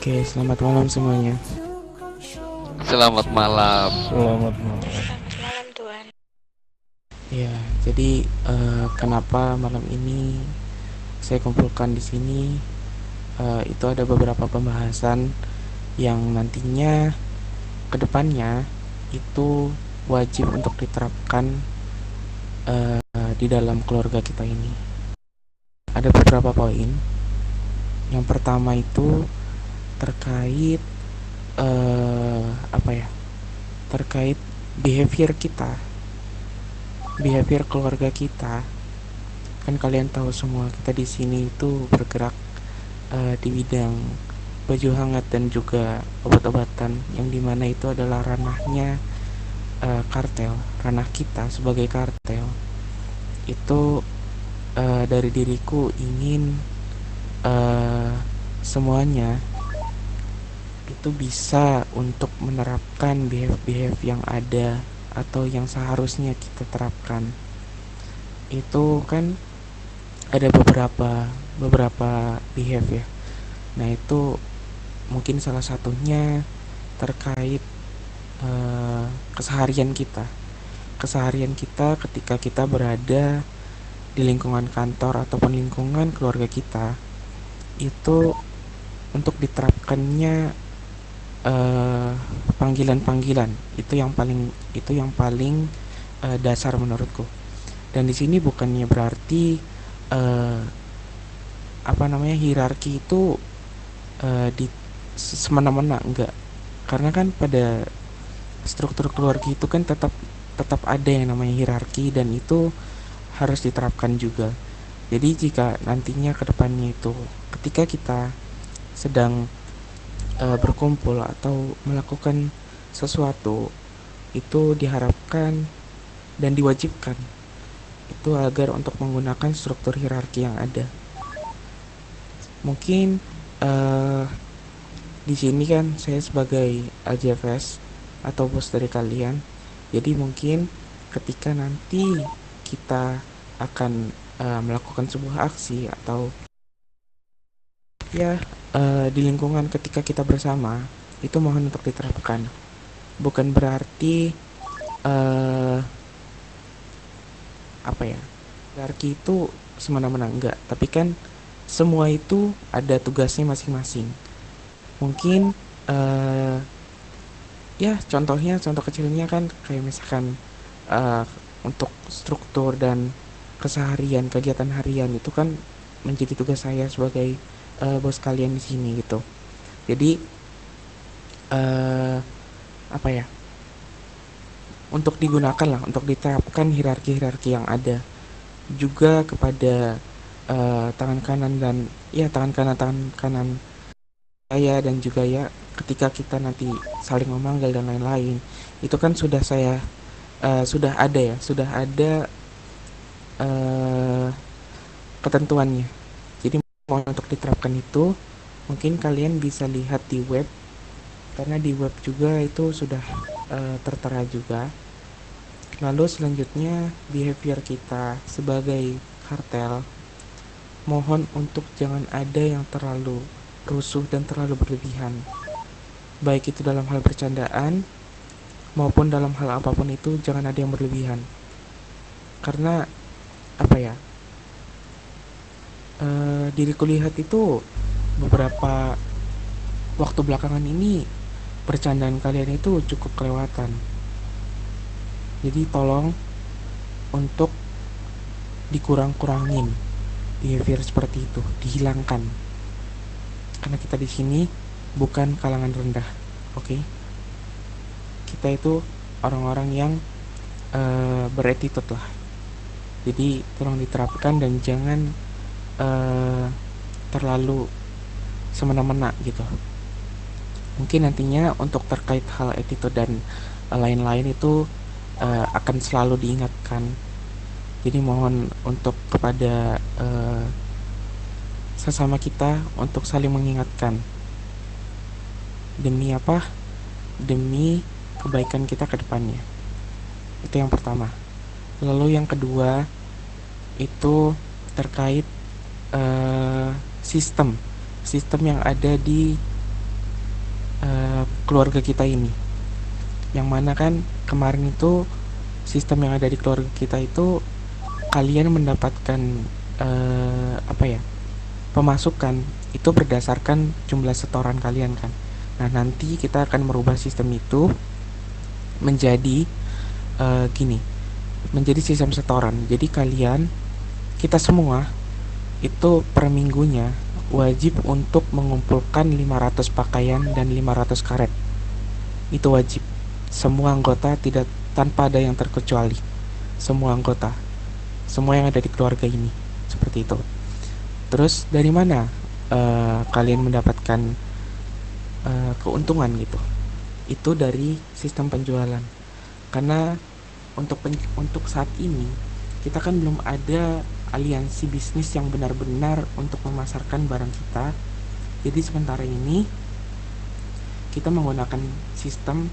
Oke, selamat malam semuanya. Selamat malam. Selamat malam. Selamat malam Tuan. Ya, jadi kenapa malam ini saya kumpulkan di sini? Itu ada beberapa pembahasan yang nantinya kedepannya itu wajib untuk diterapkan di dalam keluarga kita ini. Ada beberapa poin. Yang pertama itu terkait apa ya? Terkait behavior kita, behavior keluarga kita. Kan kalian tahu semua kita di sini itu bergerak di bidang baju hangat dan juga obat-obatan, yang dimana itu adalah ranahnya kartel, ranah kita sebagai kartel. Itu dari diriku ingin semuanya itu bisa untuk menerapkan behave yang ada atau yang seharusnya kita terapkan. Itu kan ada beberapa behave ya. Nah, itu mungkin salah satunya terkait keseharian kita. Keseharian kita ketika kita berada di lingkungan kantor ataupun lingkungan keluarga kita, itu untuk diterapkannya panggilan-panggilan itu yang paling dasar menurutku. Dan di sini bukannya berarti hierarki itu di semena-mena, enggak. Karena kan pada struktur keluarga itu kan tetap tetap ada yang namanya hierarki, dan itu harus diterapkan juga. Jadi jika nantinya kedepannya itu ketika kita sedang berkumpul atau melakukan sesuatu, itu diharapkan dan diwajibkan itu agar untuk menggunakan struktur hierarki yang ada. Mungkin di sini kan saya sebagai LJFS atau bos dari kalian, jadi mungkin ketika nanti kita akan melakukan sebuah aksi atau ya di lingkungan ketika kita bersama, itu mohon untuk diterapkan. Bukan berarti hierarki itu semena-mena, enggak, tapi kan semua itu ada tugasnya masing-masing. Mungkin ya contoh kecilnya kan kayak misalkan untuk struktur dan keseharian, kegiatan harian itu kan menjadi tugas saya sebagai bos kalian di sini gitu. Jadi uh, untuk digunakan lah, untuk diterapkan hierarki-hierarki yang ada juga kepada tangan kanan dan ya tangan kanan saya, dan juga ya ketika kita nanti saling memanggil dan lain-lain, itu kan sudah ada uh, ketentuannya. Jadi mau untuk diterapkan itu mungkin kalian bisa lihat di web, karena di web juga itu sudah tertera juga. Lalu selanjutnya behavior kita sebagai kartel, mohon untuk jangan ada yang terlalu rusuh dan terlalu berlebihan, baik itu dalam hal bercandaan maupun dalam hal apapun itu. Jangan ada yang berlebihan, karena diriku lihat itu beberapa waktu belakangan ini bercandaan kalian itu cukup kelewatan. Jadi tolong untuk dikurang-kurangin behavior seperti itu, dihilangkan. Karena kita di sini bukan kalangan rendah, oke? Kita itu orang-orang yang beretitude lah. Jadi tolong diterapkan dan jangan terlalu semena-mena gitu. Mungkin nantinya untuk terkait hal attitude dan lain-lain itu akan selalu diingatkan. Jadi mohon untuk kepada sesama kita untuk saling mengingatkan. Demi apa? Demi kebaikan kita ke depannya. Itu yang pertama. Lalu yang kedua itu terkait sistem yang ada di keluarga kita ini. Yang mana kan kemarin itu sistem yang ada di keluarga kita itu kalian mendapatkan apa ya, pemasukan itu berdasarkan jumlah setoran kalian kan. Nah, nanti kita akan merubah sistem itu menjadi gini, menjadi sistem setoran. Jadi kalian, kita semua itu per minggunya wajib untuk mengumpulkan 500 pakaian dan 500 karet. Itu wajib. Semua anggota, tidak tanpa ada yang terkecuali. Semua anggota, semua yang ada di keluarga ini. Seperti itu. Terus dari mana kalian mendapatkan keuntungan gitu? Itu dari sistem penjualan. Karena untuk saat ini kita kan belum ada aliansi bisnis yang benar-benar untuk memasarkan barang kita. Jadi sementara ini kita menggunakan sistem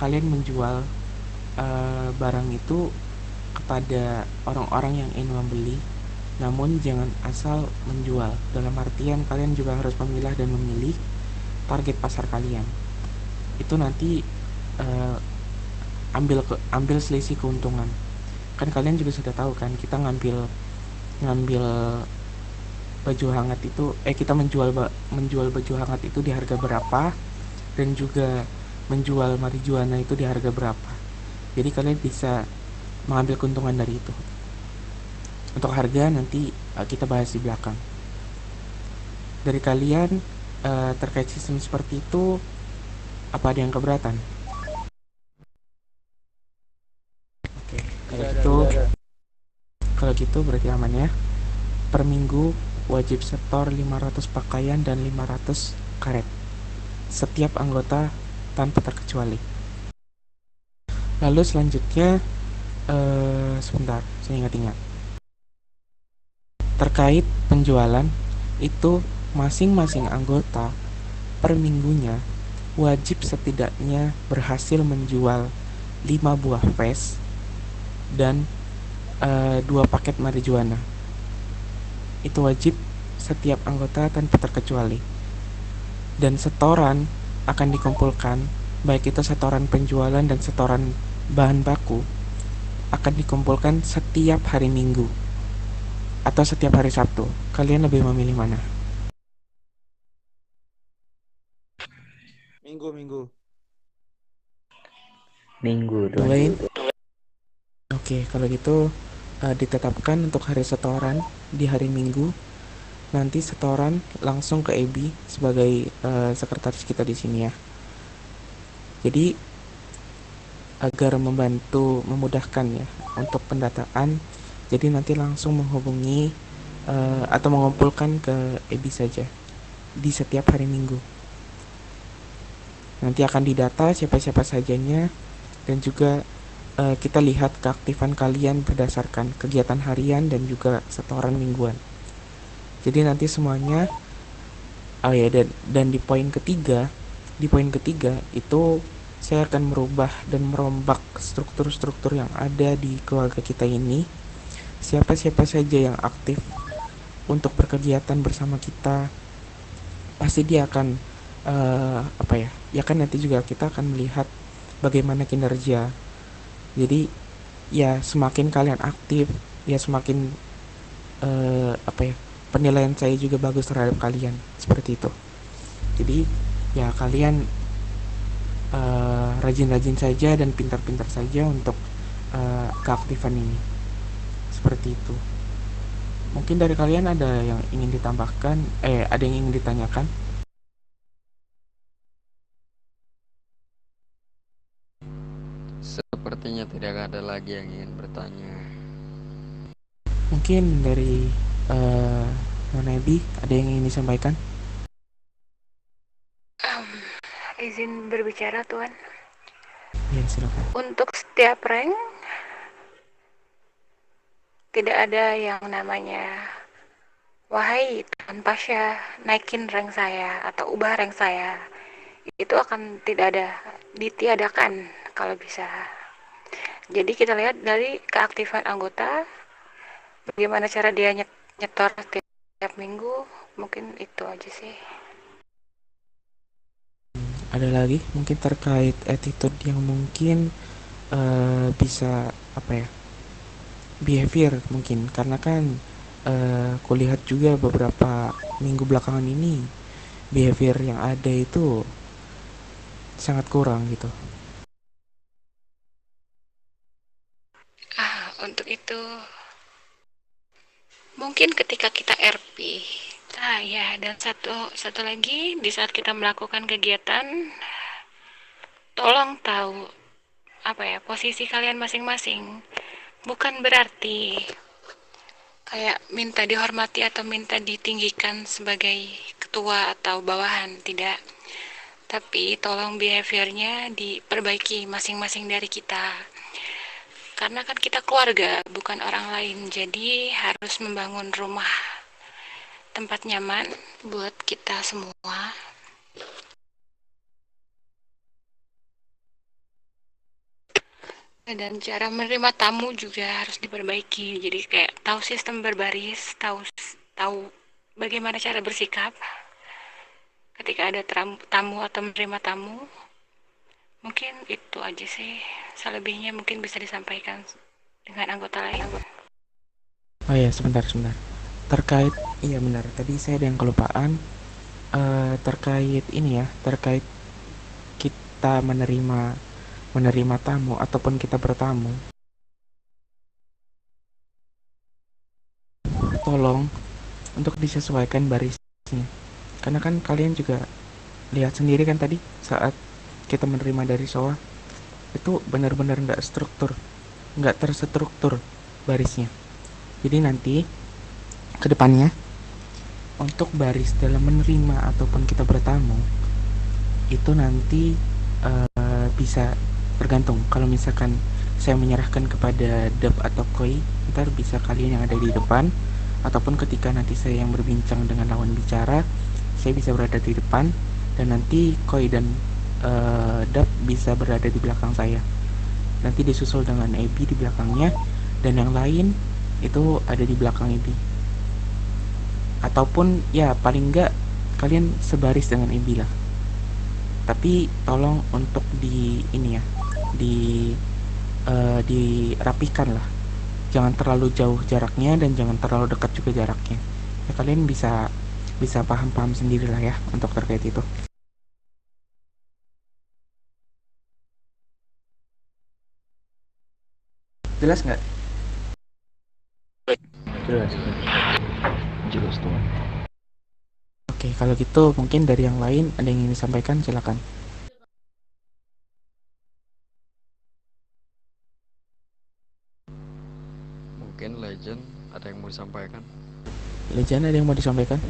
kalian menjual barang itu kepada orang-orang yang ingin membeli, namun jangan asal menjual. Dalam artian kalian juga harus memilah dan memilih target pasar kalian. Itu nanti uh, ambil selisih keuntungan. Kan kalian juga sudah tahu kan, kita ngambil ngambil baju hangat itu, kita menjual baju hangat itu di harga berapa, dan juga menjual marijuana itu di harga berapa. Jadi kalian bisa mengambil keuntungan dari itu. Untuk harga nanti kita bahas di belakang. Dari kalian terkait sistem seperti itu, apa ada yang keberatan? Oke, kalau gitu berarti aman ya. Per minggu wajib setor 500 pakaian dan 500 karet. Setiap anggota tanpa terkecuali. Lalu selanjutnya, sebentar, saya ingat-ingat. Terkait penjualan, itu masing-masing anggota per minggunya wajib setidaknya berhasil menjual 5 buah vest dan 2 paket marijuana. Itu wajib setiap anggota tanpa terkecuali. Dan setoran akan dikumpulkan, baik itu setoran penjualan dan setoran bahan baku, akan dikumpulkan setiap hari Minggu atau setiap hari Sabtu. Kalian lebih memilih mana? Minggu, minggu. Minggu tuan. Dua. Oke, kalau gitu ditetapkan untuk hari setoran di hari Minggu. Nanti setoran langsung ke Ebi sebagai sekretaris kita di sini ya. Jadi agar memudahkan ya untuk pendataan, jadi nanti langsung menghubungi atau mengumpulkan ke Ebi saja di setiap hari Minggu. Nanti akan didata siapa-siapa sajanya, dan juga kita lihat keaktifan kalian berdasarkan kegiatan harian dan juga setoran mingguan. Jadi nanti semuanya, oh ya, dan di poin ketiga itu saya akan merubah dan merombak struktur-struktur yang ada di keluarga kita ini. Siapa-siapa saja yang aktif untuk berkegiatan bersama kita, pasti dia akan apa ya? Ya kan nanti juga kita akan melihat bagaimana kinerja. Jadi ya semakin kalian aktif, ya semakin apa ya? Penilaian saya juga bagus terhadap kalian, seperti itu. Jadi ya kalian rajin-rajin saja dan pintar-pintar saja untuk keaktifan ini, seperti itu. Mungkin dari kalian ada yang ingin ditambahkan, ada yang ingin ditanyakan? Sepertinya tidak ada lagi yang ingin bertanya. Mungkin dari Nona Ebi ada yang ingin disampaikan? Izin berbicara, Tuan. Ya, silakan. Untuk setiap rank, tidak ada yang namanya, wahai Tuan Pasha, naikin rank saya atau ubah rank saya. Itu akan tidak ada, ditiadakan kalau bisa. Jadi kita lihat dari keaktifan anggota, bagaimana cara dia nyetor setiap minggu, mungkin itu aja sih. Ada lagi mungkin terkait attitude yang mungkin bisa apa ya, behavior mungkin, karena kan kulihat juga beberapa minggu belakangan ini behavior yang ada itu sangat kurang gitu. Untuk itu mungkin ketika kita RP. Ya, dan satu satu lagi di saat kita melakukan kegiatan, tolong tahu apa ya posisi kalian masing-masing. Bukan berarti kayak minta dihormati atau minta ditinggikan sebagai ketua atau bawahan, tidak. Tapi tolong behaviornya diperbaiki masing-masing dari kita. Karena kan kita keluarga, bukan orang lain. Jadi harus membangun rumah tempat nyaman buat kita semua. Dan cara menerima tamu juga harus diperbaiki. Jadi kayak tahu sistem berbaris, tahu tahu bagaimana cara bersikap ketika ada tamu atau menerima tamu. Mungkin itu aja sih. Selebihnya mungkin bisa disampaikan dengan anggota lain. Oh ya, sebentar. Terkait, iya benar. Tadi saya ada yang kelupaan. Terkait ini ya, terkait kita menerima tamu ataupun kita bertamu. Tolong untuk disesuaikan barisnya. Karena kan kalian juga lihat sendiri kan tadi saat kita menerima dari SOA itu benar-benar nggak terstruktur barisnya. Jadi nanti kedepannya untuk baris dalam menerima ataupun kita bertamu itu nanti bisa tergantung. Kalau misalkan saya menyerahkan kepada Dev atau Koi, ntar bisa kalian yang ada di depan, ataupun ketika nanti saya yang berbincang dengan lawan bicara, saya bisa berada di depan, dan nanti Koi dan Dev bisa berada di belakang saya. Nanti disusul dengan Ebi di belakangnya, dan yang lain itu ada di belakang Ebi. Ataupun ya paling enggak kalian sebaris dengan Ebi lah. Tapi tolong untuk di ini ya, di dirapikan lah, jangan terlalu jauh jaraknya dan jangan terlalu dekat juga jaraknya ya. Kalian bisa bisa paham-paham sendiri lah ya untuk terkait itu. Jelas nggak? Jelas. Jelas tuh. Oke, kalau gitu mungkin dari yang lain ada yang ingin disampaikan, silakan. Mungkin Legend ada yang mau disampaikan. Legend, ada yang mau disampaikan?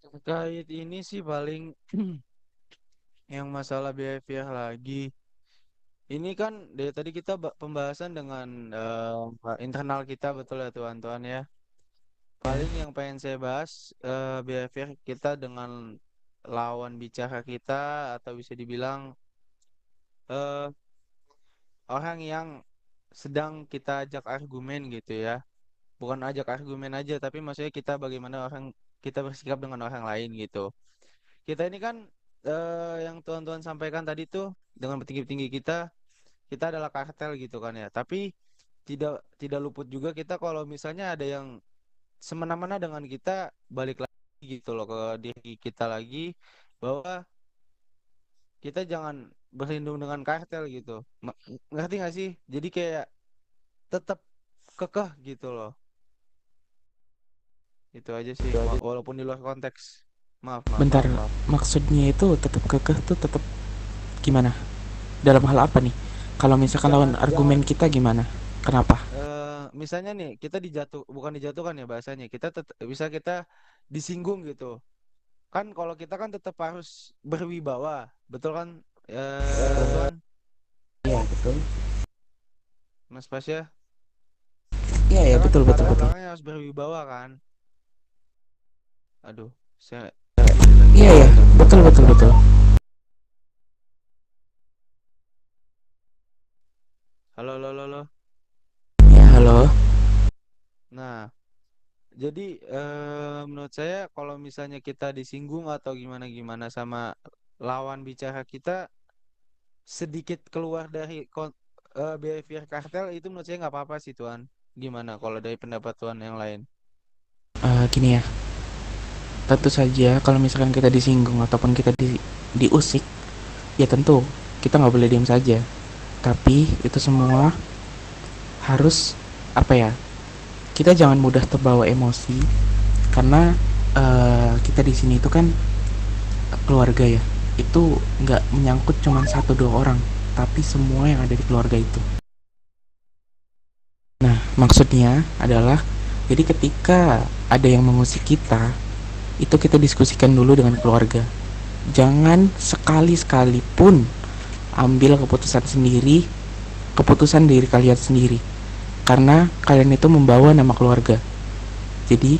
Terkait ini sih paling yang masalah behavior lagi. Ini kan dari tadi kita pembahasan dengan internal kita, betul ya tuan-tuan ya. Ya, Paling yang pengen saya bahas behavior kita dengan lawan bicara kita, atau bisa dibilang eh, orang yang sedang kita ajak argumen gitu ya. Bukan ajak argumen aja, tapi maksudnya kita bagaimana orang kita bersikap dengan orang lain gitu. Kita ini kan yang tuan-tuan sampaikan tadi tuh dengan petinggi-petinggi kita adalah kartel gitu kan ya. Tapi tidak tidak luput juga kita kalau misalnya ada yang semena-mena dengan kita, balik lagi gitu loh ke diri kita lagi, bahwa kita jangan berlindung dengan kartel gitu. Ngerti gak sih? Jadi kayak tetap kekeh gitu loh. Itu aja sih, walaupun di luar konteks. Maaf, maaf. bentar, maksudnya itu tetap kekeh tuh tetap gimana, dalam hal apa nih? Kalau misalkan lawan Jangan argumen jangan kita gimana, kenapa? misalnya nih kita bukan dijatuhkan ya bahasanya, bisa kita disinggung gitu kan. Kalau kita kan tetap harus berwibawa, betul kan tuan Iya betul. Mas Pasya? Iya ya, Kita kan betul betul latar betul. belakangnya harus berwibawa kan. Aduh, saya Iya ya, betul betul betul. halo, halo, halo, halo. Ya halo. Nah, jadi menurut saya kalau misalnya kita disinggung atau gimana gimana sama lawan bicara kita sedikit keluar dari behavior kartel, itu menurut saya nggak apa-apa sih Tuan. Gimana kalau dari pendapat Tuan yang lain? Gini ya, tentu saja kalau misalkan kita disinggung ataupun kita diusik, ya tentu kita nggak boleh diam saja. Tapi itu semua harus apa ya? Kita jangan mudah terbawa emosi karena kita di sini itu kan keluarga ya. Itu nggak menyangkut cuma satu dua orang, tapi semua yang ada di keluarga itu. Nah, maksudnya adalah jadi ketika ada yang mengusik kita, itu kita diskusikan dulu dengan keluarga. Jangan sekali-sekali pun ambil keputusan sendiri, keputusan diri kalian sendiri. Karena kalian itu membawa nama keluarga. Jadi,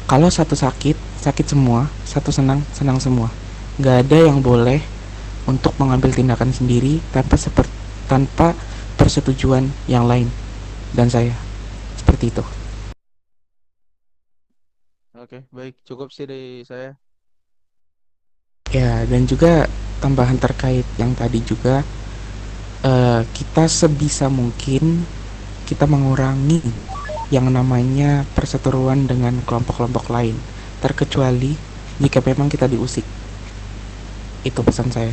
kalau satu sakit, sakit semua, satu senang, senang semua. Gak ada yang boleh untuk mengambil tindakan sendiri tanpa persetujuan yang lain dan saya. Seperti itu. Oke, baik, cukup sih dari saya. Ya, dan juga tambahan terkait yang tadi juga, kita sebisa mungkin kita mengurangi yang namanya perseteruan dengan kelompok-kelompok lain, terkecuali jika memang kita diusik. Itu pesan saya.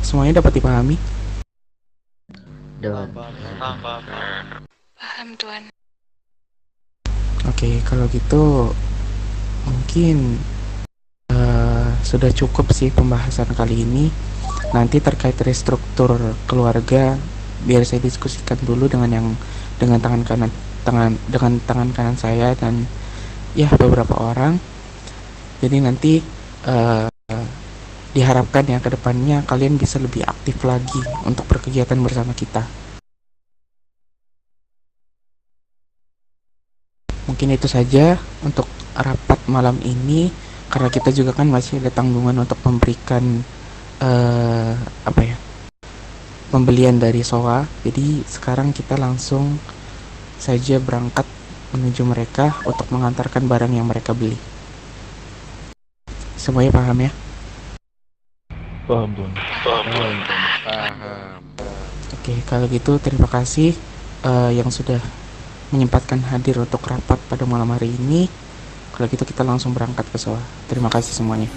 Semuanya dapat dipahami? Paham, paham. Paham, Tuan. Oke, kalau gitu mungkin sudah cukup sih pembahasan kali ini. Nanti terkait restruktur keluarga biar saya diskusikan dulu dengan tangan kanan saya dan ya beberapa orang. Jadi nanti diharapkan ya kedepannya kalian bisa lebih aktif lagi untuk berkegiatan bersama kita. Mungkin itu saja untuk rapat malam ini, karena kita juga kan masih ada tanggungan untuk memberikan pembelian dari SOA. Jadi sekarang kita langsung saja berangkat menuju mereka untuk mengantarkan barang yang mereka beli. Semuanya paham ya? Paham, Tuan. Paham. Oke, kalau gitu terima kasih yang sudah menyempatkan hadir untuk rapat pada malam hari ini. Kalau gitu kita langsung berangkat ke SOA. Terima kasih semuanya.